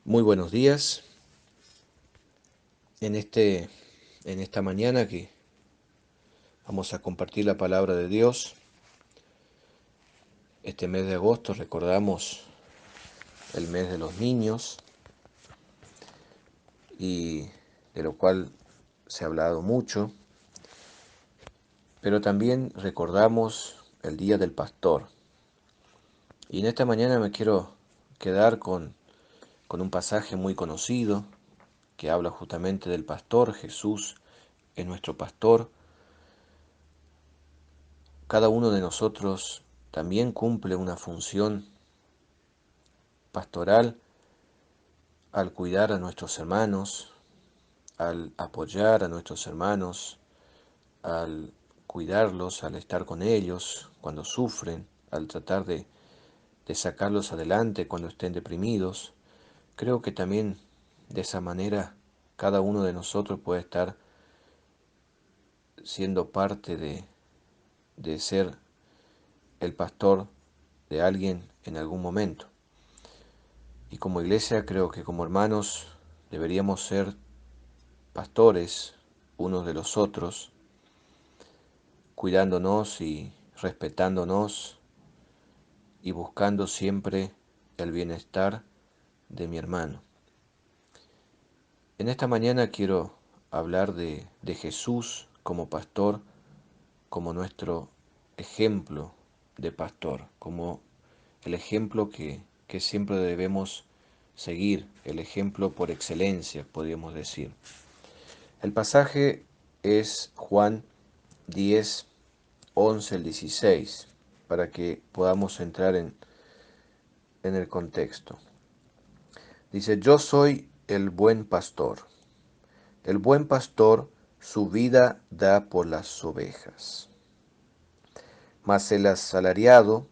Muy buenos días. En esta mañana que vamos a compartir la palabra de Dios, este mes de agosto recordamos el mes de los niños y de lo cual se ha hablado mucho, pero también recordamos el Día del Pastor. Y en esta mañana me quiero quedar con un pasaje muy conocido que habla justamente del pastor. Jesús es nuestro pastor. Cada uno de nosotros también cumple una función pastoral al cuidar a nuestros hermanos, al apoyar a nuestros hermanos, al cuidarlos, al estar con ellos cuando sufren, al tratar de sacarlos adelante cuando estén deprimidos. Creo que también de esa manera cada uno de nosotros puede estar siendo parte de ser el pastor de alguien en algún momento. Y como iglesia creo que como hermanos deberíamos ser pastores unos de los otros, cuidándonos y respetándonos y buscando siempre el bienestar de mi hermano. En esta mañana quiero hablar de Jesús como pastor, como nuestro ejemplo de pastor, como el ejemplo que siempre debemos seguir, el ejemplo por excelencia, podríamos decir. El pasaje es Juan 10, 11 al 16, para que podamos entrar en el contexto. Dice, yo soy el buen pastor. El buen pastor su vida da por las ovejas. Mas el asalariado,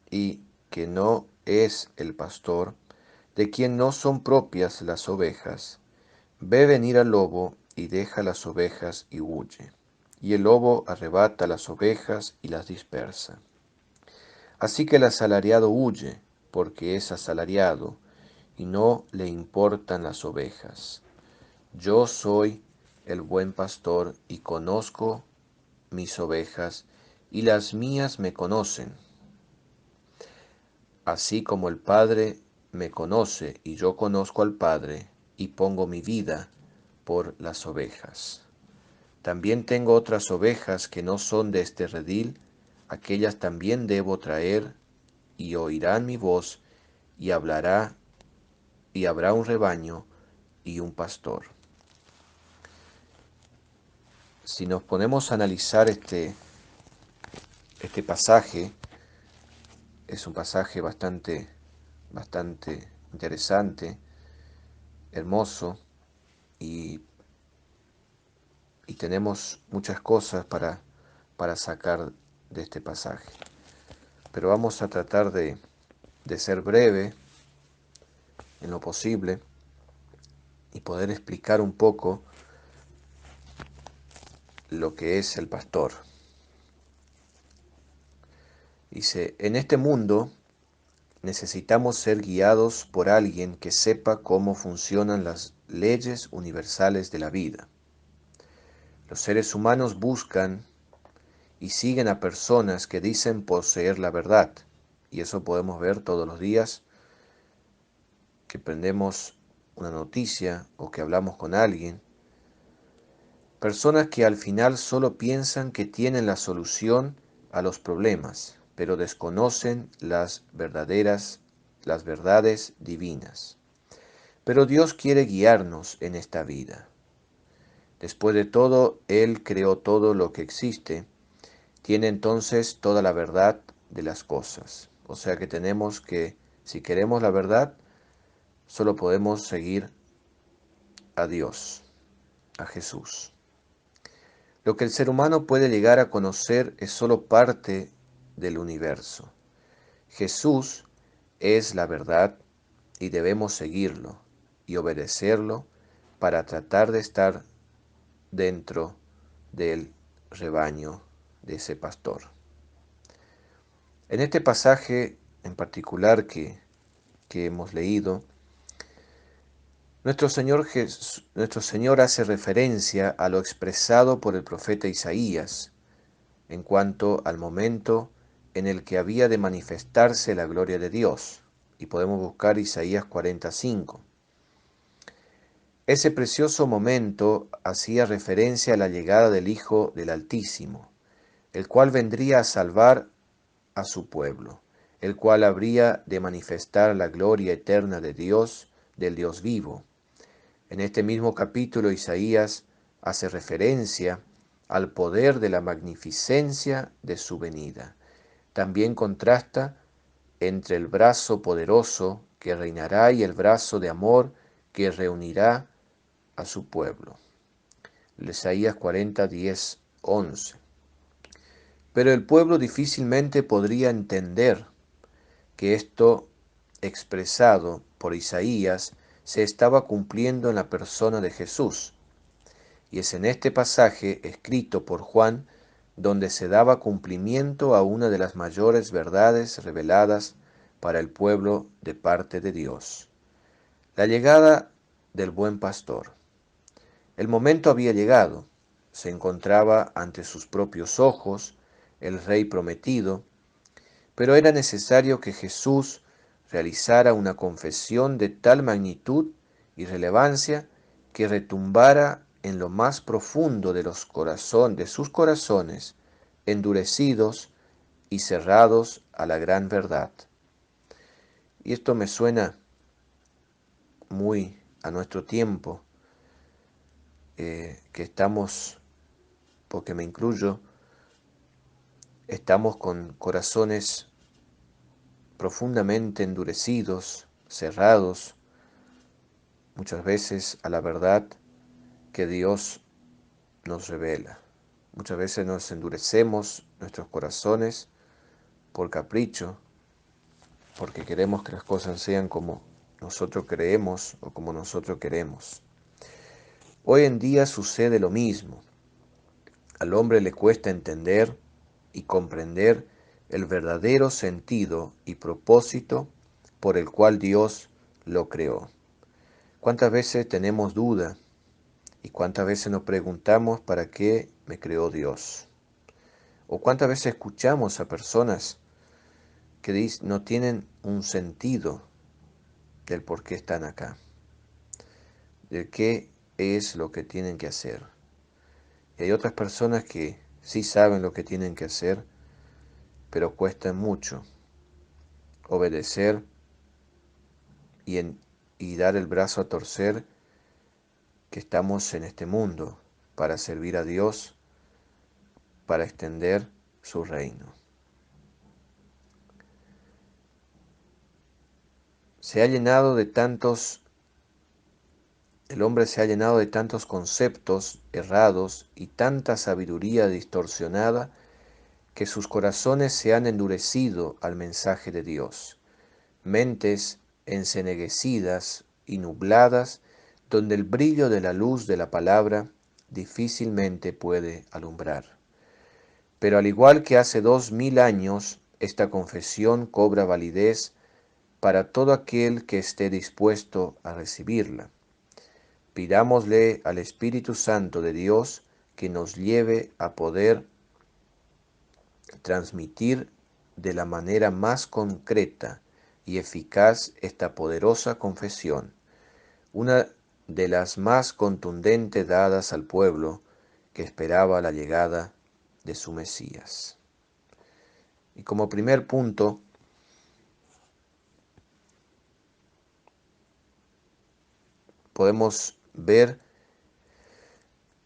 y que no es el pastor, de quien no son propias las ovejas, ve venir al lobo y deja las ovejas y huye. Y el lobo arrebata las ovejas y las dispersa. Así que el asalariado huye, porque es asalariado, y no le importan las ovejas. Yo soy el buen pastor y conozco mis ovejas, y las mías me conocen. Así como el Padre me conoce y yo conozco al Padre, y pongo mi vida por las ovejas. También tengo otras ovejas que no son de este redil, aquellas también debo traer, y oirán mi voz, y hablará, y habrá un rebaño y un pastor. Si nos ponemos a analizar este pasaje, es un pasaje bastante interesante, hermoso, y, y tenemos muchas cosas para sacar de este pasaje. Pero vamos a tratar de ser breve en lo posible y poder explicar un poco lo que es el pastor. Dice, en este mundo necesitamos ser guiados por alguien que sepa cómo funcionan las leyes universales de la vida. Los seres humanos buscan y siguen a personas que dicen poseer la verdad, y eso podemos ver todos los días que prendemos una noticia o que hablamos con alguien. Personas que al final solo piensan que tienen la solución a los problemas, pero desconocen las verdades divinas. Pero Dios quiere guiarnos en esta vida. Después de todo, Él creó todo lo que existe, tiene entonces toda la verdad de las cosas. O sea que tenemos que, si queremos la verdad, solo podemos seguir a Dios, a Jesús. Lo que el ser humano puede llegar a conocer es solo parte del universo. Jesús es la verdad y debemos seguirlo y obedecerlo para tratar de estar dentro del rebaño de ese pastor. En este pasaje en particular que hemos leído, Nuestro Señor hace referencia a lo expresado por el profeta Isaías en cuanto al momento en el que había de manifestarse la gloria de Dios. Y podemos buscar Isaías 45. Ese precioso momento hacía referencia a la llegada del Hijo del Altísimo, el cual vendría a salvar a su pueblo, el cual habría de manifestar la gloria eterna de Dios, del Dios vivo. En este mismo capítulo Isaías hace referencia al poder de la magnificencia de su venida. También contrasta entre el brazo poderoso que reinará y el brazo de amor que reunirá a su pueblo. Isaías 40, 10, 11. Pero el pueblo difícilmente podría entender que esto expresado por Isaías se estaba cumpliendo en la persona de Jesús. Y es en este pasaje escrito por Juan donde se daba cumplimiento a una de las mayores verdades reveladas para el pueblo de parte de Dios: la llegada del buen pastor. El momento había llegado, se encontraba ante sus propios ojos el Rey prometido, pero era necesario que Jesús realizara una confesión de tal magnitud y relevancia que retumbara en lo más profundo de de sus corazones, endurecidos y cerrados a la gran verdad. Y esto me suena muy a nuestro tiempo, que estamos, porque me incluyo, estamos con corazones profundamente endurecidos, cerrados, muchas veces a la verdad que Dios nos revela. Muchas veces nos endurecemos nuestros corazones por capricho, porque queremos que las cosas sean como nosotros creemos o como nosotros queremos. Hoy en día sucede lo mismo. Al hombre le cuesta entender y comprender el verdadero sentido y propósito por el cual Dios lo creó. ¿Cuántas veces tenemos duda y cuántas veces nos preguntamos para qué me creó Dios? ¿O cuántas veces escuchamos a personas que no tienen un sentido del por qué están acá, de qué es lo que tienen que hacer? Y hay otras personas que sí saben lo que tienen que hacer, pero cuesta mucho obedecer y dar el brazo a torcer, que estamos en este mundo para servir a Dios, para extender su reino. El hombre se ha llenado de tantos conceptos errados y tanta sabiduría distorsionada que sus corazones se han endurecido al mensaje de Dios. Mentes enceneguecidas y nubladas, donde el brillo de la luz de la palabra difícilmente puede alumbrar. Pero al igual que hace 2000 años, esta confesión cobra validez para todo aquel que esté dispuesto a recibirla. Pidámosle al Espíritu Santo de Dios que nos lleve a poder transmitir de la manera más concreta y eficaz esta poderosa confesión, una de las más contundentes dadas al pueblo que esperaba la llegada de su Mesías. Y como primer punto, podemos ver: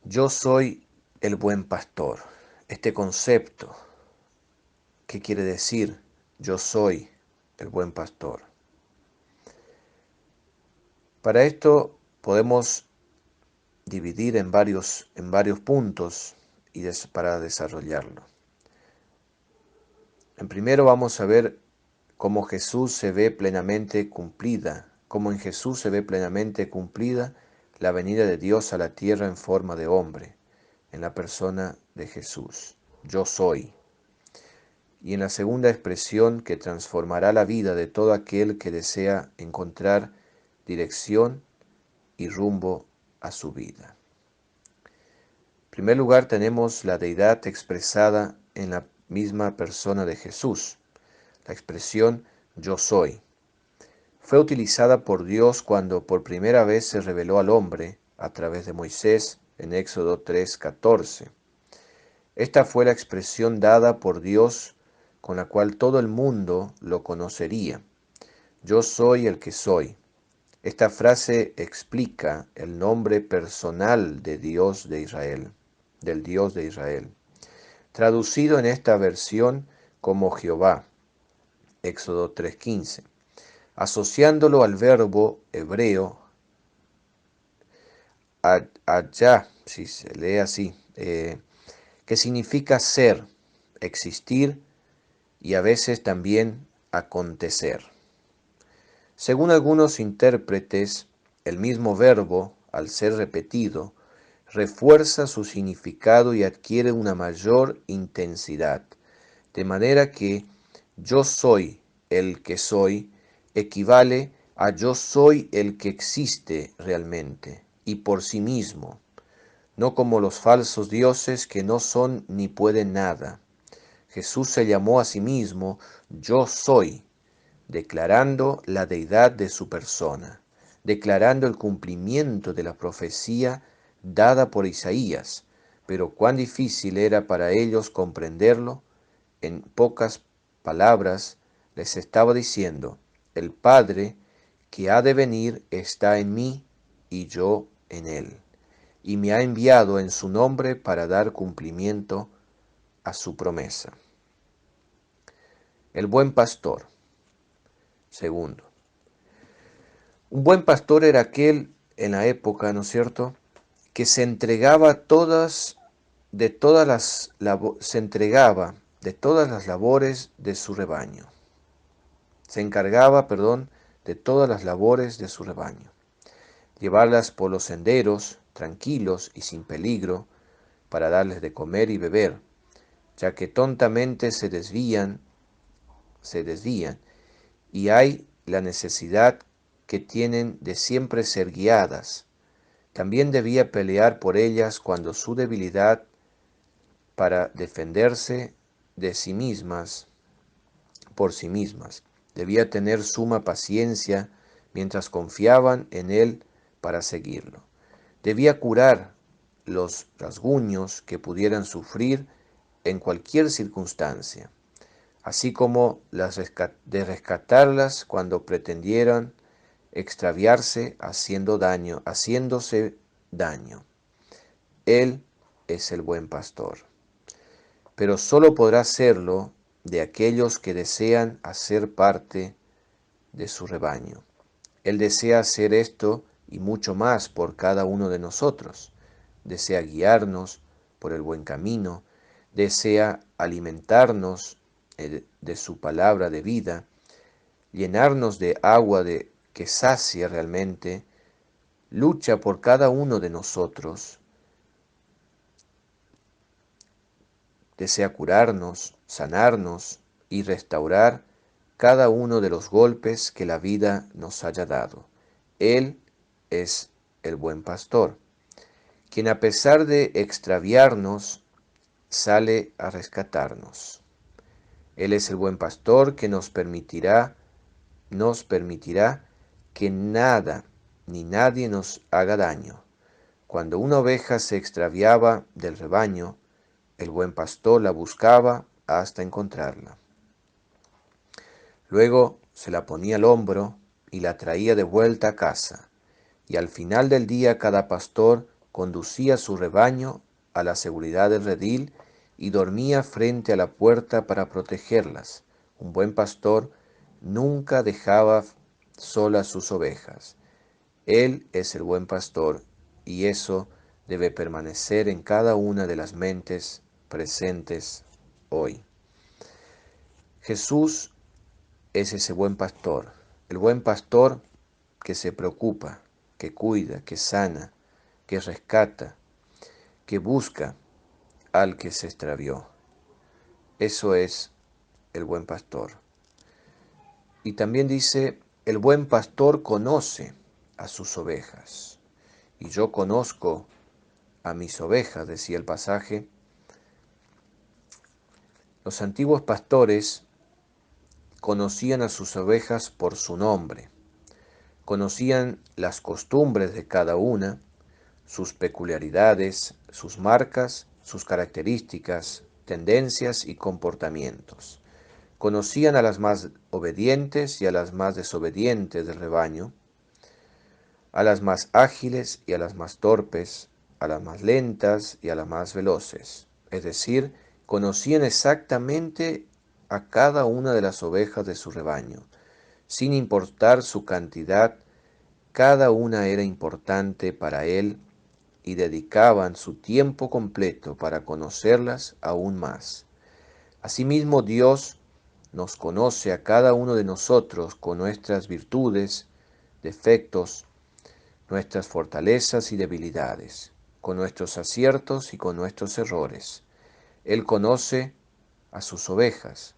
yo soy el buen pastor. Este concepto, ¿qué quiere decir? Yo soy el buen pastor. Para esto podemos dividir en varios puntos para desarrollarlo. En primero vamos a ver cómo en Jesús se ve plenamente cumplida la venida de Dios a la tierra en forma de hombre, en la persona de Jesús. Yo soy. Y en la segunda expresión, que transformará la vida de todo aquel que desea encontrar dirección y rumbo a su vida. En primer lugar, tenemos la deidad expresada en la misma persona de Jesús. La expresión yo soy fue utilizada por Dios cuando por primera vez se reveló al hombre a través de Moisés en Éxodo 3:14. Esta fue la expresión dada por Dios con la cual todo el mundo lo conocería. Yo soy el que soy. Esta frase explica el nombre personal de Dios de Israel, del Dios de Israel, traducido en esta versión como Jehová, Éxodo 3:15, asociándolo al verbo hebreo allá, si se lee así, que significa ser, existir y a veces también acontecer. Según algunos intérpretes, el mismo verbo, al ser repetido, refuerza su significado y adquiere una mayor intensidad, de manera que yo soy el que soy equivale a yo soy el que existe realmente y por sí mismo, no como los falsos dioses que no son ni pueden nada. Jesús se llamó a sí mismo yo soy, declarando la deidad de su persona, declarando el cumplimiento de la profecía dada por Isaías, pero cuán difícil era para ellos comprenderlo. En pocas palabras les estaba diciendo, el Padre que ha de venir está en mí y yo en él, y me ha enviado en su nombre para dar cumplimiento a su promesa. El buen pastor. Segundo, un buen pastor era aquel en la época, ¿no es cierto?, que se entregaba se entregaba de todas las labores de su rebaño. Se encargaba, de todas las labores de su rebaño. Llevarlas por los senderos, tranquilos y sin peligro, para darles de comer y beber, ya que tontamente se desvían, y hay la necesidad que tienen de siempre ser guiadas. También debía pelear por ellas cuando su debilidad para defenderse de sí mismas, por sí mismas. Debía tener suma paciencia mientras confiaban en él para seguirlo. Debía curar los rasguños que pudieran sufrir en cualquier circunstancia, así como de rescatarlas cuando pretendieran extraviarse haciéndose daño. Él es el buen pastor, pero solo podrá serlo de aquellos que desean hacer parte de su rebaño. Él desea hacer esto y mucho más por cada uno de nosotros. Desea guiarnos por el buen camino, desea alimentarnos de su palabra de vida, llenarnos de agua que sacia realmente, lucha por cada uno de nosotros, desea curarnos, sanarnos y restaurar cada uno de los golpes que la vida nos haya dado. Él es el buen pastor, quien a pesar de extraviarnos, sale a rescatarnos. Él es el buen pastor que nos permitirá que nada ni nadie nos haga daño. Cuando una oveja se extraviaba del rebaño, el buen pastor la buscaba hasta encontrarla. Luego se la ponía al hombro y la traía de vuelta a casa, y al final del día cada pastor conducía su rebaño a la seguridad del redil y dormía frente a la puerta para protegerlas. Un buen pastor nunca dejaba solas sus ovejas. Él es el buen pastor, y eso debe permanecer en cada una de las mentes presentes hoy. Jesús es ese buen pastor, el buen pastor que se preocupa, que cuida, que sana, que rescata, que busca al que se extravió. Eso es el buen pastor. Y también dice, el buen pastor conoce a sus ovejas. y yo conozco a mis ovejas, decía el pasaje. Los antiguos pastores conocían a sus ovejas por su nombre, conocían las costumbres de cada una, sus peculiaridades, sus marcas, sus características, tendencias y comportamientos. Conocían a las más obedientes y a las más desobedientes del rebaño, a las más ágiles y a las más torpes, a las más lentas y a las más veloces. Es decir, conocían exactamente a cada una de las ovejas de su rebaño. Sin importar su cantidad, cada una era importante para él y dedicaban su tiempo completo para conocerlas aún más. Asimismo, Dios nos conoce a cada uno de nosotros con nuestras virtudes, defectos, nuestras fortalezas y debilidades, con nuestros aciertos y con nuestros errores. Él conoce a sus ovejas,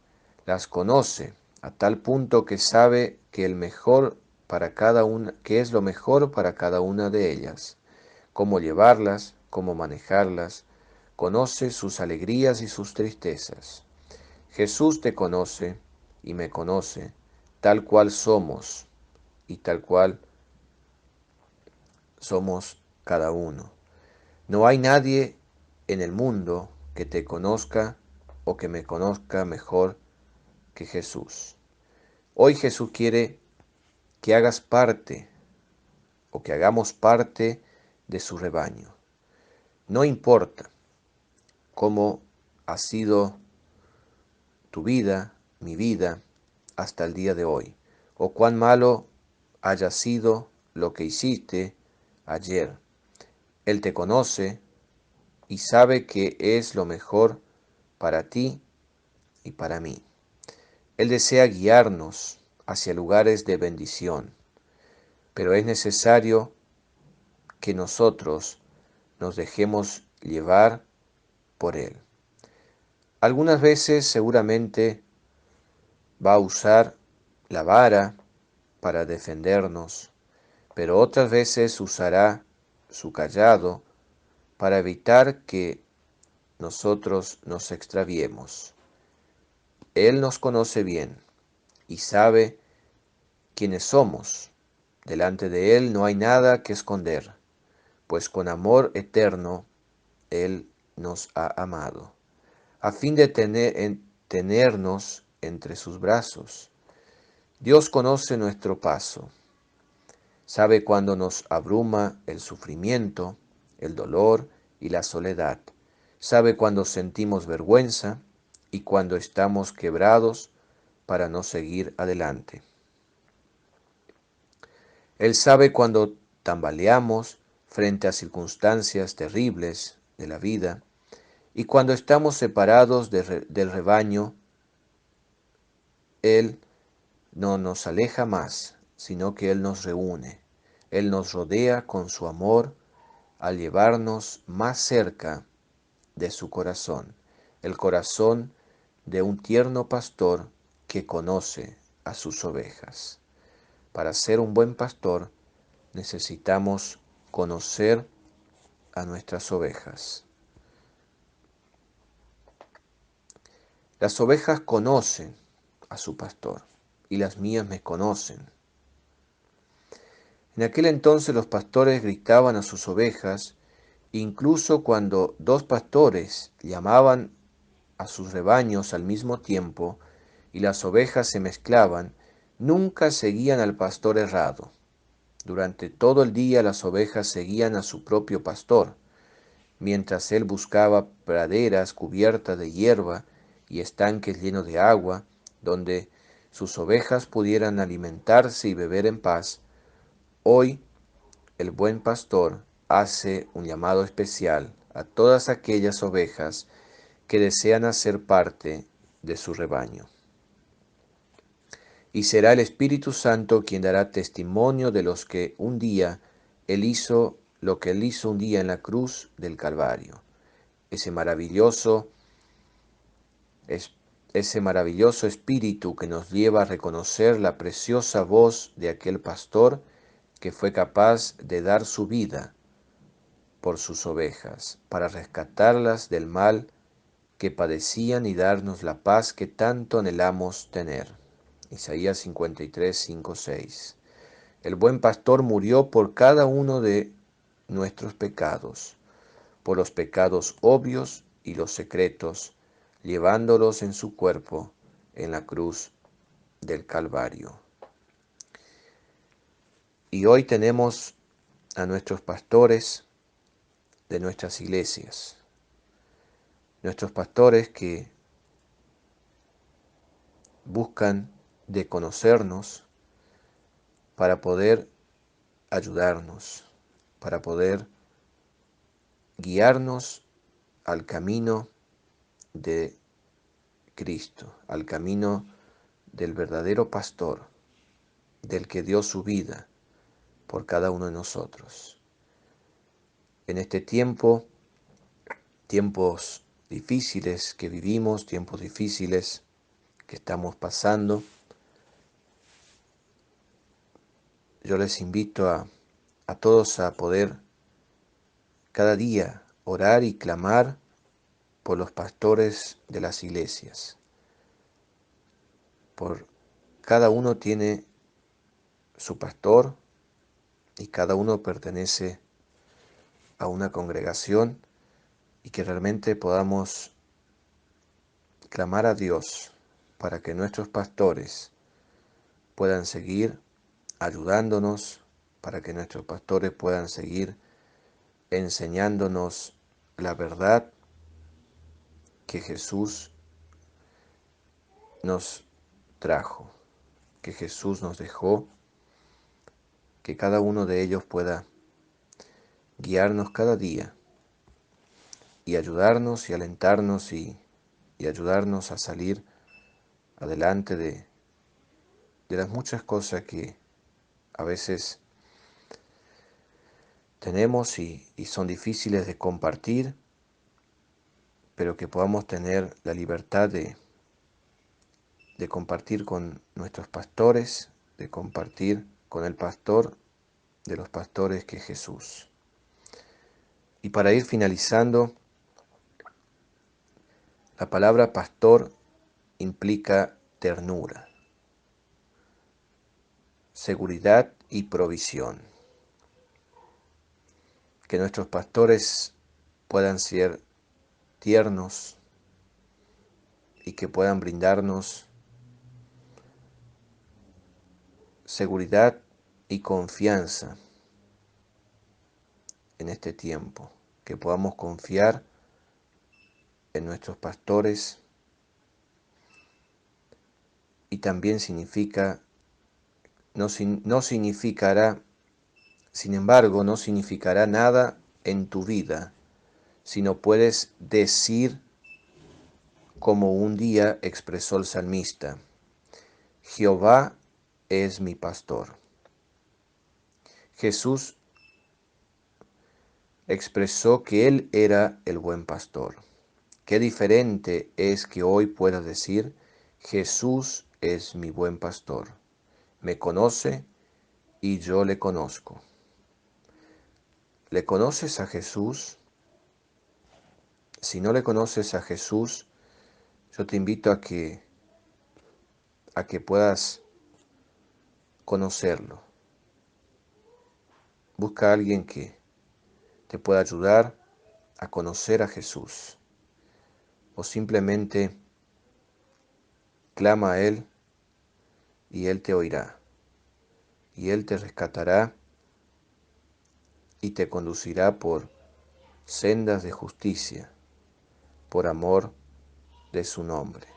las conoce a tal punto que sabe que el mejor para cada una, que es lo mejor para cada una de ellas, cómo llevarlas, cómo manejarlas, conoce sus alegrías y sus tristezas. Jesús te conoce y me conoce, tal cual somos y tal cual somos cada uno. No hay nadie en el mundo que te conozca o que me conozca mejor que Jesús. Hoy Jesús quiere que hagas parte o que hagamos parte de su rebaño. No importa cómo ha sido tu vida, mi vida, hasta el día de hoy, o cuán malo haya sido lo que hiciste ayer. Él te conoce y sabe que es lo mejor para ti y para mí. Él desea guiarnos hacia lugares de bendición, pero es necesario que nosotros nos dejemos llevar por Él. Algunas veces seguramente va a usar la vara para defendernos, pero otras veces usará su cayado para evitar que nosotros nos extraviemos. Él nos conoce bien y sabe quiénes somos. Delante de Él no hay nada que esconder, pues con amor eterno Él nos ha amado, a fin de tenernos entre sus brazos. Dios conoce nuestro paso, sabe cuando nos abruma el sufrimiento, el dolor y la soledad, sabe cuando sentimos vergüenza y cuando estamos quebrados para no seguir adelante. Él sabe cuando tambaleamos frente a circunstancias terribles de la vida y cuando estamos separados del rebaño. Él no nos aleja más, sino que Él nos reúne. Él nos rodea con su amor al llevarnos más cerca de su corazón, el corazón de un tierno pastor que conoce a sus ovejas. Para ser un buen pastor necesitamos conocer a nuestras ovejas. Las ovejas conocen a su pastor y las mías me conocen. En aquel entonces los pastores gritaban a sus ovejas, incluso cuando dos pastores llamaban a sus rebaños al mismo tiempo y las ovejas se mezclaban, nunca seguían al pastor errado. Durante todo el día las ovejas seguían a su propio pastor, mientras él buscaba praderas cubiertas de hierba y estanques llenos de agua, donde sus ovejas pudieran alimentarse y beber en paz. Hoy el buen pastor hace un llamado especial a todas aquellas ovejas que desean hacer parte de su rebaño. Y será el Espíritu Santo quien dará testimonio de los que un día Él hizo lo que Él hizo un día en la cruz del Calvario. Ese maravilloso, ese maravilloso Espíritu que nos lleva a reconocer la preciosa voz de aquel pastor que fue capaz de dar su vida por sus ovejas, para rescatarlas del mal que padecían y darnos la paz que tanto anhelamos tener. Isaías 53, 5, 6. El buen pastor murió por cada uno de nuestros pecados, por los pecados obvios y los secretos, llevándolos en su cuerpo en la cruz del Calvario. Y hoy tenemos a nuestros pastores de nuestras iglesias, nuestros pastores que buscan de conocernos para poder ayudarnos, para poder guiarnos al camino de Cristo, al camino del verdadero pastor, del que dio su vida por cada uno de nosotros. En este tiempo, tiempos difíciles que vivimos, tiempos difíciles que estamos pasando, yo les invito a todos a poder cada día orar y clamar por los pastores de las iglesias. Por cada uno tiene su pastor y cada uno pertenece a una congregación, y que realmente podamos clamar a Dios para que nuestros pastores puedan seguir ayudándonos, para que nuestros pastores puedan seguir enseñándonos la verdad que Jesús nos trajo, que Jesús nos dejó, que cada uno de ellos pueda guiarnos cada día y ayudarnos y alentarnos y ayudarnos a salir adelante de las muchas cosas que a veces tenemos y son difíciles de compartir, pero que podamos tener la libertad de compartir con nuestros pastores, de compartir con el pastor de los pastores, que es Jesús. Y para ir finalizando, la palabra pastor implica ternura, seguridad y provisión. Que nuestros pastores puedan ser tiernos y que puedan brindarnos seguridad y confianza en este tiempo, que podamos confiar en nuestros pastores, y también no significará, sin embargo, no significará nada en tu vida si no puedes decir, como un día expresó el salmista: Jehová es mi pastor. Jesús expresó que Él era el buen pastor. Qué diferente es que hoy puedas decir: Jesús es mi buen pastor. Me conoce y yo le conozco. ¿Le conoces a Jesús? Si no le conoces a Jesús, yo te invito a que puedas conocerlo. Busca a alguien que te pueda ayudar a conocer a Jesús. O simplemente clama a Él y Él te oirá. Y Él te rescatará y te conducirá por sendas de justicia, por amor de su nombre.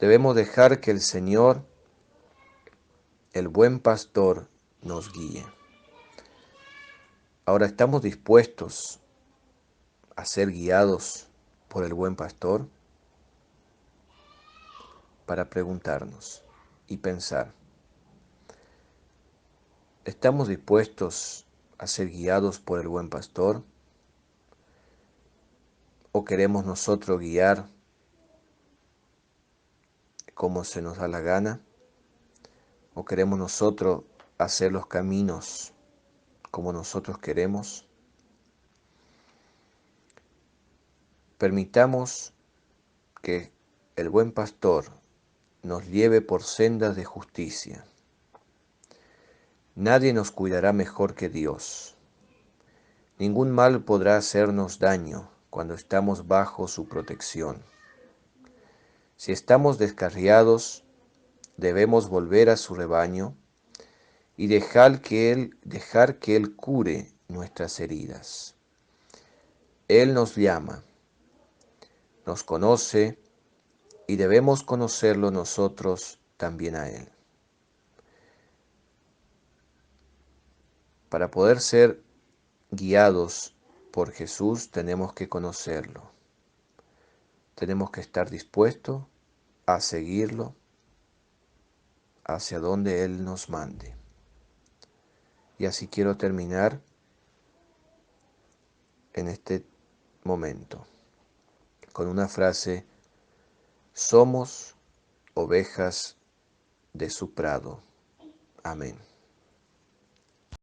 Debemos dejar que el Señor, el buen pastor, nos guíe. Ahora, ¿estamos dispuestos a ser guiados por el buen pastor? Para preguntarnos y pensar, ¿estamos dispuestos a ser guiados por el buen pastor? ¿O queremos nosotros guiar como se nos da la gana? ¿O queremos nosotros hacer los caminos como nosotros queremos? permitamos que el buen pastor nos lleve por sendas de justicia. Nadie nos cuidará mejor que Dios. Ningún mal podrá hacernos daño cuando estamos bajo su protección. Si estamos descarriados, debemos volver a su rebaño y dejar que Él cure nuestras heridas. Él nos llama, nos conoce y debemos conocerlo nosotros también a Él. Para poder ser guiados por Jesús tenemos que conocerlo. Tenemos que estar dispuestos a seguirlo hacia donde Él nos mande. Y así quiero terminar en este momento con una frase: somos ovejas de su prado. Amén.